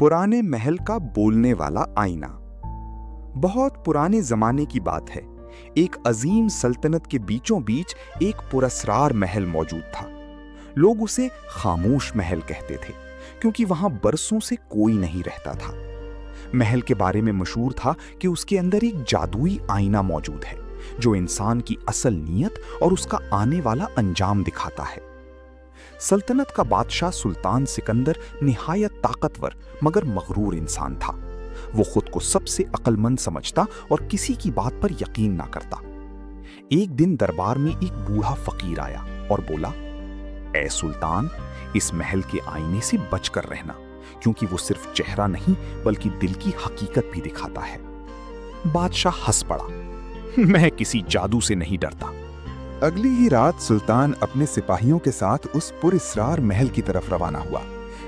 पुराने महल का बोलने वाला आईना। बहुत पुराने जमाने की बात है। एक अजीम सल्तनत के बीचों बीच एक पुरस्कार महल मौजूद था। लोग उसे खामोश महल कहते थे क्योंकि वहां बरसों से कोई नहीं रहता था। महल के बारे में मशहूर था कि उसके अंदर एक जादुई आईना मौजूद है जो इंसान की असल नीयत और उसका आने वाला अंजाम दिखाता है। सल्तनत का बादशाह सुल्तान सिकंदर निहायत ताकतवर मगर मगरूर इंसान था। वो खुद को सबसे अक्लमंद समझता और किसी की बात पर यकीन ना करता। एक दिन दरबार में एक बूढ़ा फकीर आया और बोला, ऐ सुल्तान, इस महल के आईने से बचकर रहना क्योंकि वो सिर्फ चेहरा नहीं बल्कि दिल की हकीकत भी दिखाता है। बादशाह हंस पड़ा, मैं किसी जादू से नहीं डरता। अगली ही रात सुल्तान अपने सिपाहियों के साथ उस पुरस्कार महल की तरफ रवाना हुआ।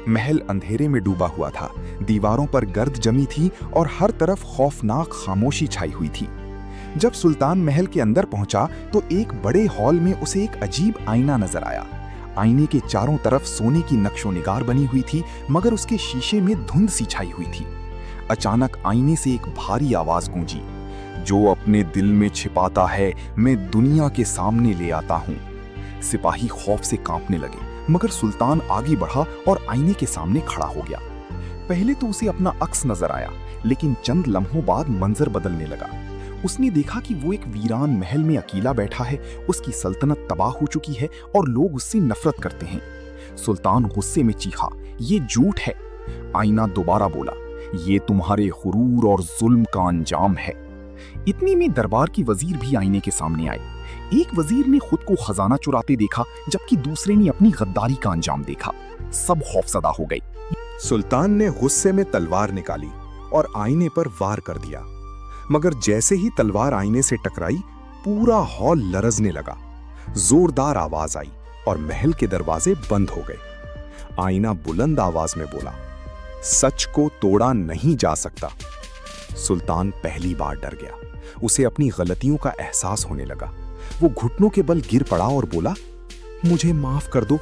महल अंधेरे में डूबा हुआ था, दीवारों पर गर्द जमी थी और हर तरफ खौफनाक खामोशी छाई हुई थी। जब सुल्तान महल के अंदर पहुंचा तो एक बड़े हॉल में उसे एक अजीब आईना नजर आया। आईने के चारों तरफ सोने की नक्शो-निगार बनी हुई थी मगर उसके शीशे में धुंध सी छाई हुई थी। अचानक आईने से एक भारी आवाज गूंजी, जो अपने दिल में छिपाता है मैं दुनिया के सामने ले आता हूं। सिपाही खौफ से कांपने लगे मगर सुल्तान आगे बढ़ा और आईने के सामने खड़ा हो गया। पहले तो उसे अपना अक्स नजर आया लेकिन चंद लम्हों बाद मंजर बदलने लगा। उसने देखा कि वो एक वीरान महल में अकेला बैठा है। उसकी सल्तनत तबाह हो चुकी है और लोग उससे नफरत करते हैं। सुल्तान गुस्से में चीखा, ये झूठ है। आईना दोबारा बोला, ये तुम्हारे गुरूर और जुल्म का अंजाम है। इतनी में दरबार की वजीर भी आईने के सामने आए। एक वजीर ने खुद को खजाना चुराते देखा जबकि दूसरे ने अपनी गद्दारी का अंजाम देखा। सब खौफजदा हो गए। सुल्तान ने गुस्से में तलवार निकाली और आईने पर वार कर दिया मगर जैसे ही तलवार आईने से टकराई पूरा हॉल लरजने लगा। जोरदार आवाज आई और महल के दरवाजे बंद हो गए। आईना बुलंद आवाज में बोला, सच को तोड़ा नहीं जा सकता। सुल्तान पहली बार डर गया। उसे अपनी गलतियों का एहसास होने लगा। वो घुटनों के बल गिर पड़ा और बोला, मुझे माफ कर दो,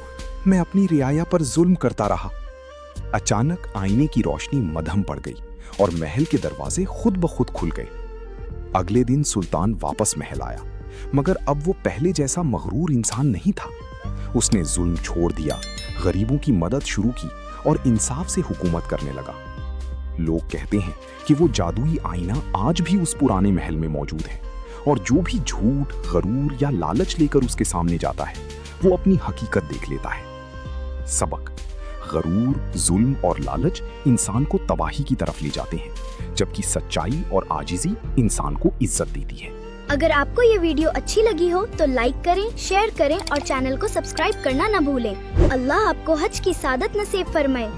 मैं अपनी रियाया पर जुल्म करता रहा। अचानक आईने की रोशनी मद्धम पड़ गई और महल के दरवाजे खुद ब खुद खुल गए। अगले दिन सुल्तान वापस महल आया मगर अब वो पहले जैसा मगरूर इंसान नहीं था। उसने जुल्म छोड़ दिया, गरीबों की मदद शुरू की और इंसाफ से हुकूमत करने लगा। लोग कहते हैं कि वो जादुई आईना आज भी उस पुराने महल में मौजूद है और जो भी झूठ, गरूर या लालच लेकर उसके सामने जाता है वो अपनी हकीकत देख लेता है। सबक: गरूर, जुल्म और लालच इंसान को तबाही की तरफ ले जाते हैं जबकि सच्चाई और आजिज़ी इंसान को इज्जत देती है। अगर आपको ये वीडियो अच्छी लगी हो तो लाइक करें, शेयर करें और चैनल को सब्सक्राइब करना न भूलें। अल्लाह आपको हज की सादत नसीब फरमाए।